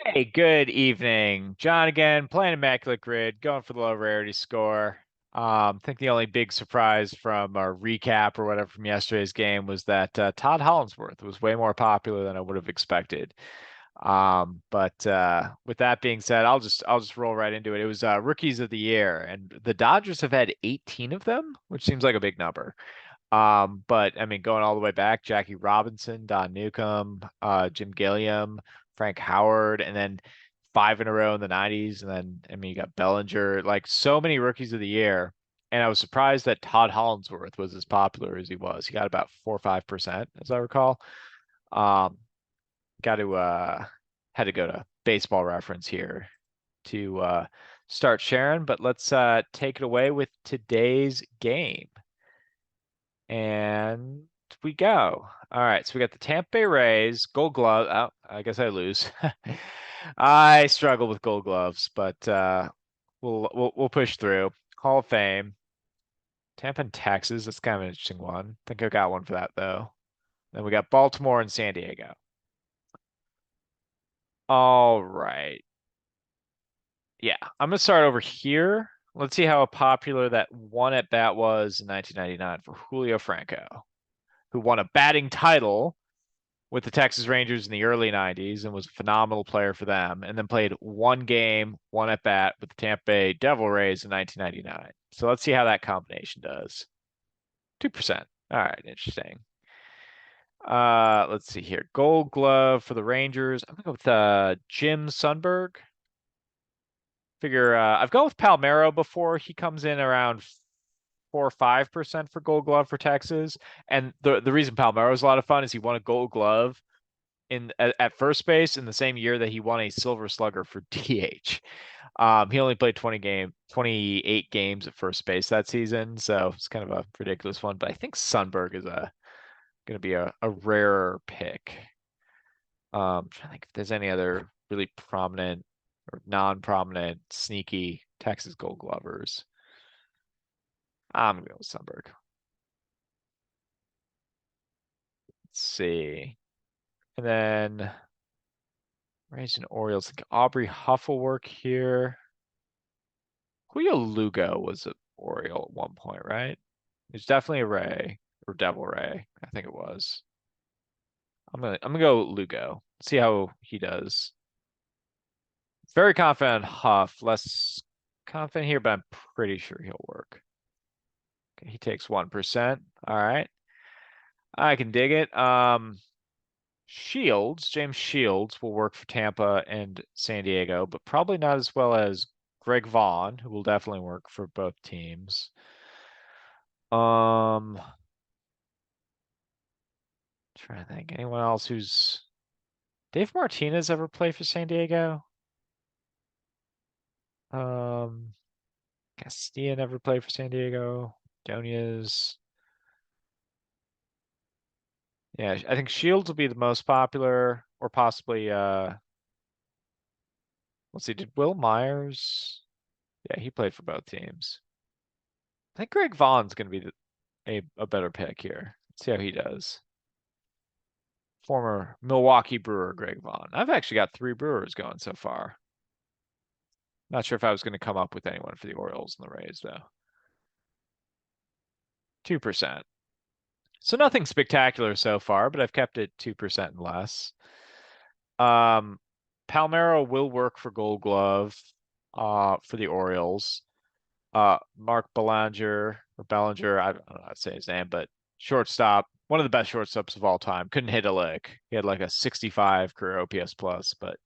Hey, good evening. John again, playing Immaculate Grid, going for the low rarity score. I think the only big surprise from our recap or whatever from yesterday's game was that Todd Hollinsworth was way more popular than I would have expected. But with that being said, I'll just roll right into it. It was rookies of the year, and the Dodgers have had 18 of them, which seems like a big number. But I mean, going all the way back, Jackie Robinson, Don Newcomb, Jim Gilliam, Frank Howard, and then five in a row in the 90s. And then, I mean, you got Bellinger, like so many rookies of the year. And I was surprised that Todd Hollinsworth was as popular as he was. He got about 4 or 5%, as I recall. Um, got to, had to go to baseball reference here to start sharing, but let's take it away with today's game. And we go. All right, so we got the Tampa Bay Rays, Gold Glove. Oh, I guess I lose. I struggle with Gold Gloves, but we'll push through. Hall of Fame, Tampa and Texas. That's kind of an interesting one. I think I got one for that though. Then we got Baltimore and San Diego. All right. Yeah, I'm gonna start over here. Let's see how popular that one at bat was in 1999 for Julio Franco, who won a batting title with the Texas Rangers in the early 90s and was a phenomenal player for them, and then played one game, one at bat with the Tampa Bay Devil Rays in 1999. So let's see how that combination does. 2%. All right, interesting. Let's see here. Gold Glove for the Rangers. I'm gonna go with Jim Sundberg. Figure I've gone with Palmero before. He comes in around 4 or 5% for Gold Glove for Texas. And the reason Palmero is a lot of fun is he won a Gold Glove at first base in the same year that he won a Silver Slugger for DH. He only played 28 games at first base that season, so it's kind of a ridiculous one. But I think Sundberg is a going to be a rarer pick. I'm trying to think if there's any other really prominent or non-prominent, sneaky Texas Gold Glovers. I'm gonna go with Sundberg. Let's see, and then Rays and Orioles. I think Aubrey Huff will work here. Julio Lugo was an Oriole at one point, right? He's definitely a Ray or Devil Ray. I think it was. I'm gonna go Lugo. See how he does. Very confident Huff. Less confident here, but I'm pretty sure he'll work. Okay, he takes 1%. All right. I can dig it. James Shields will work for Tampa and San Diego, but probably not as well as Greg Vaughn, who will definitely work for both teams. Um, Trying to think. Anyone else who's Dave Martinez ever play for San Diego? Um, Castilla never played for San Diego. Donia's. Yeah, I think Shields will be the most popular, or possibly let's see, did Will Myers? Yeah, he played for both teams. I think Greg Vaughn's gonna be a better pick here. Let's see how he does. Former Milwaukee Brewer Greg Vaughn. I've actually got 3 Brewers going so far. Not sure if I was going to come up with anyone for the Orioles and the Rays though. 2%. So nothing spectacular so far, but I've kept it 2% and less. Um, Palmero will work for Gold Glove for the Orioles. Mark Bellinger, I don't know how to say his name, but shortstop, one of the best shortstops of all time. Couldn't hit a lick. He had like a 65 career OPS plus, but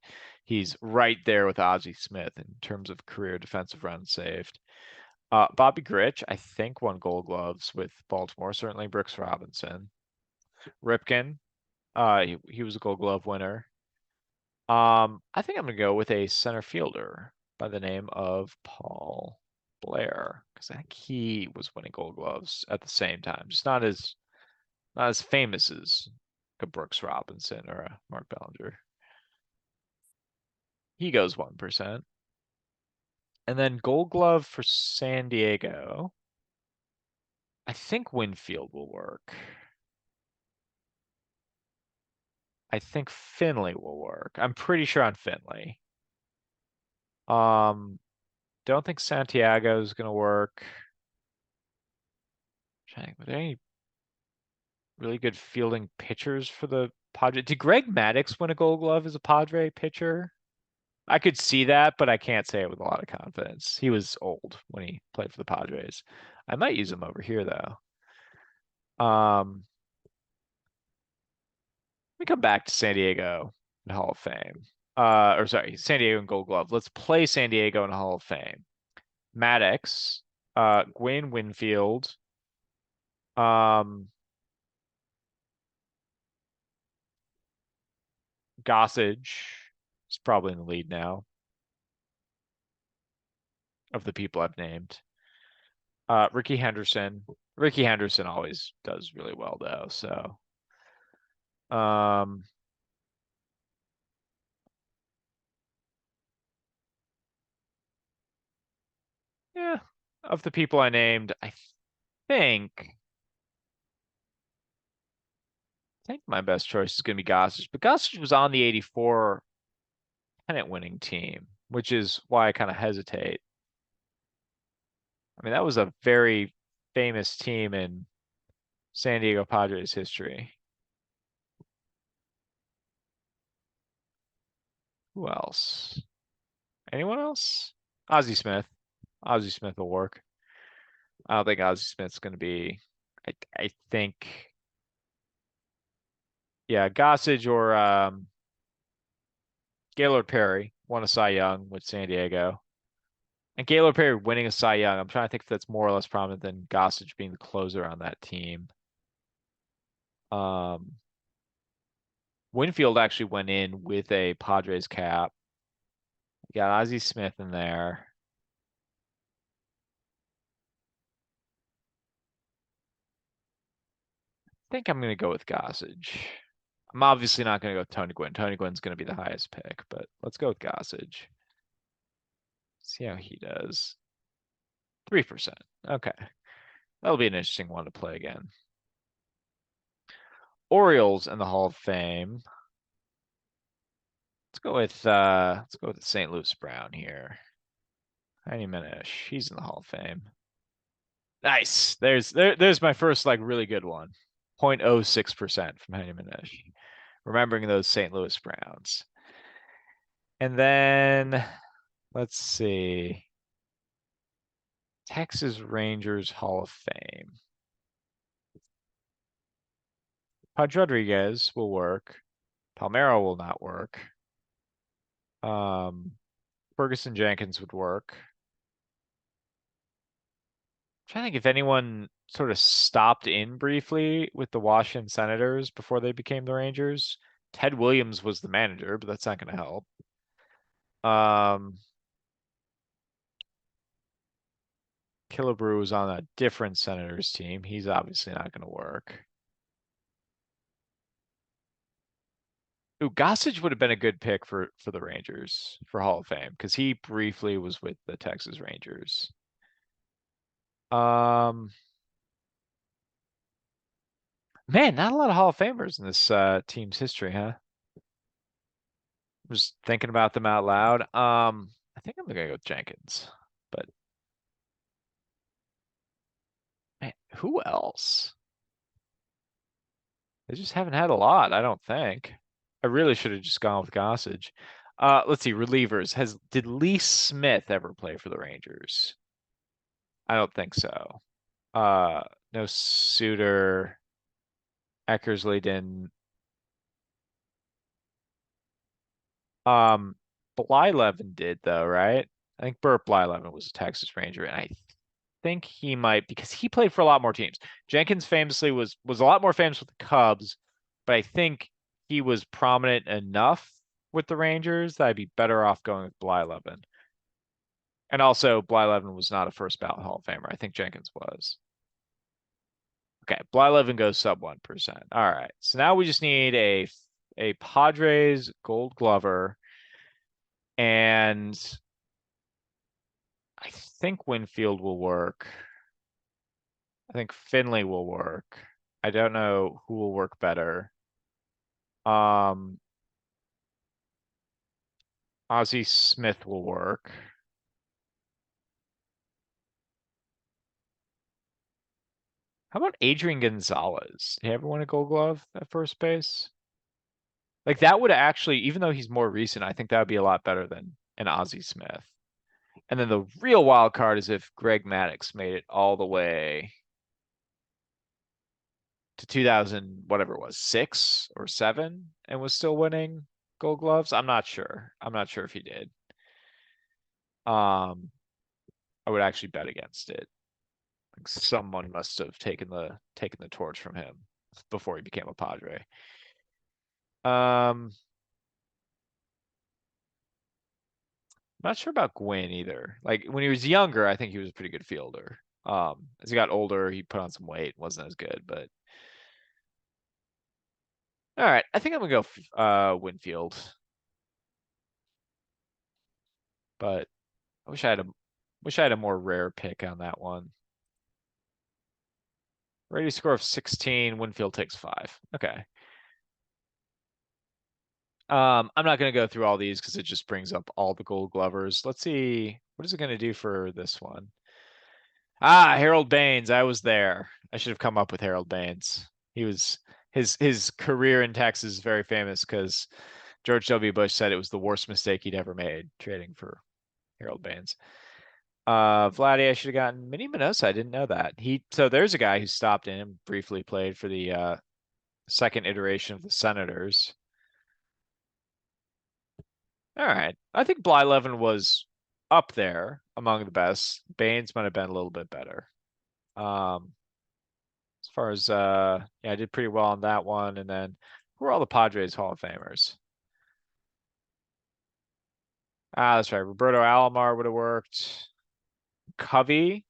he's right there with Ozzie Smith in terms of career defensive runs saved. Bobby Grich, I think, won Gold Gloves with Baltimore. Certainly Brooks Robinson. Ripken, he was a Gold Glove winner. I think I'm gonna go with a center fielder by the name of Paul Blair because I think he was winning Gold Gloves at the same time, just not as famous as a Brooks Robinson or a Mark Bellinger. He goes 1%, and then Gold Glove for San Diego. I think Winfield will work. I think Finley will work. I'm pretty sure on Finley. Um, don't think Santiago is gonna work. Were there any really good fielding pitchers for the Padres? Did Greg Maddux win a Gold Glove as a Padre pitcher? I could see that, but I can't say it with a lot of confidence. He was old when he played for the Padres. I might use him over here though. Let me come back to San Diego and Hall of Fame. Or sorry, San Diego and Gold Glove. Let's play San Diego and Hall of Fame. Maddox, Gwynn Winfield, um, Gossage is probably in the lead now of the people I've named. Ricky Henderson. Ricky Henderson always does really well though, so um yeah, of the people I named, think I think my best choice is gonna be Gossage, but Gossage was on the 84 pennant winning team, which is why I kind of hesitate. I mean, that was a very famous team in San Diego Padres history. Who else? Anyone else? Ozzie Smith. Ozzie Smith will work. I don't think Ozzie Smith's going to be. I think, yeah, Gossage or Gaylord Perry won a Cy Young with San Diego. And Gaylord Perry winning a Cy Young, I'm trying to think if that's more or less prominent than Gossage being the closer on that team. Um, Winfield actually went in with a Padres cap. You got Ozzie Smith in there. I think I'm going to go with Gossage. I'm obviously not going to go with Tony Gwynn. Tony Gwynn's going to be the highest pick, but let's go with Gossage. See how he does. 3%. Okay. That'll be an interesting one to play again. Orioles in the Hall of Fame. Let's go with St. Louis Brown here. Heiny Minish. He's in the Hall of Fame. Nice. There's my first like really good one. 0.06% from Heiny Minish. Remembering those St. Louis Browns. And then let's see. Texas Rangers Hall of Fame. Pudge Rodriguez will work. Palmeiro will not work. Ferguson Jenkins would work. I'm trying to think if anyone sort of stopped in briefly with the Washington Senators before they became the Rangers. Ted Williams was the manager, but that's not going to help. Killebrew was on a different Senators team. He's obviously not going to work. Ooh, Gossage would have been a good pick for the Rangers for Hall of Fame because he briefly was with the Texas Rangers. Man, not a lot of Hall of Famers in this team's history, huh? I'm just thinking about them out loud. I think I'm gonna go with Jenkins, but man, who else? They just haven't had a lot, I don't think. I really should have just gone with Gossage. Let's see, relievers. Did Lee Smith ever play for the Rangers? I don't think so. Uh, no Suter. Eckersley didn't. Um, Blyleven did though, right? I think Burt Blyleven was a Texas Ranger, and I think he might because he played for a lot more teams. Jenkins famously was a lot more famous with the Cubs, but I think he was prominent enough with the Rangers that I'd be better off going with Blyleven. And also, Blyleven was not a first ballot Hall of Famer. I think Jenkins was. Okay, Blyleven goes sub 1%. All right, so now we just need a Padres Gold Glover, and I think Winfield will work. I think Finley will work. I don't know who will work better. Um, Ozzie Smith will work. How about Adrian Gonzalez? Did he ever win a Gold Glove at first base? Like that would actually, even though he's more recent, I think that would be a lot better than an Ozzie Smith. And then the real wild card is if Greg Maddux made it all the way to 2000, whatever it was, 6 or 7, and was still winning Gold Gloves. I'm not sure. I'm not sure if he did. Um, I would actually bet against it. Like someone must have taken the torch from him before he became a Padre. Not sure about Gwynn either. Like when he was younger, I think he was a pretty good fielder. As he got older, he put on some weight, wasn't as good, but all right, I think I'm gonna go Winfield. But I wish I had a more rare pick on that one. Ready score of 16, Winfield takes 5. Okay. I'm not gonna go through all these because it just brings up all the Gold Glovers. Let's see, what is it gonna do for this one? Ah, Harold Baines. I was there. I should have come up with Harold Baines. He was his career in Texas is very famous because George W. Bush said it was the worst mistake he'd ever made trading for Harold Baines. Vladdy, I should have gotten Minnie Minosa. I didn't know that. So there's a guy who stopped in and briefly played for the second iteration of the Senators. All right. I think Blyleven was up there among the best. Baines might have been a little bit better. Um, as far as yeah, I did pretty well on that one. And then who are all the Padres Hall of Famers? Ah, that's right. Roberto Alomar would have worked. Covey,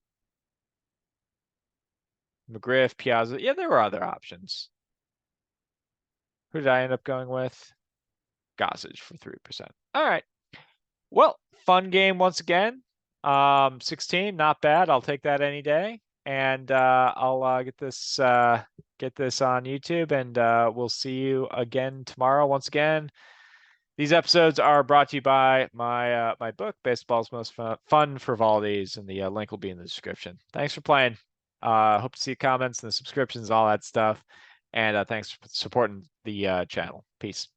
McGriff, Piazza. Yeah, there were other options. Who did I end up going with? Gossage for 3%. All right. Well, fun game once again. 16, not bad. I'll take that any day. And I'll get this on YouTube, and we'll see you again tomorrow. Once again, these episodes are brought to you by my book, Baseball's Most Fun Frivolities, and the link will be in the description. Thanks for playing. Hope to see comments and the subscriptions, all that stuff. And thanks for supporting the channel. Peace.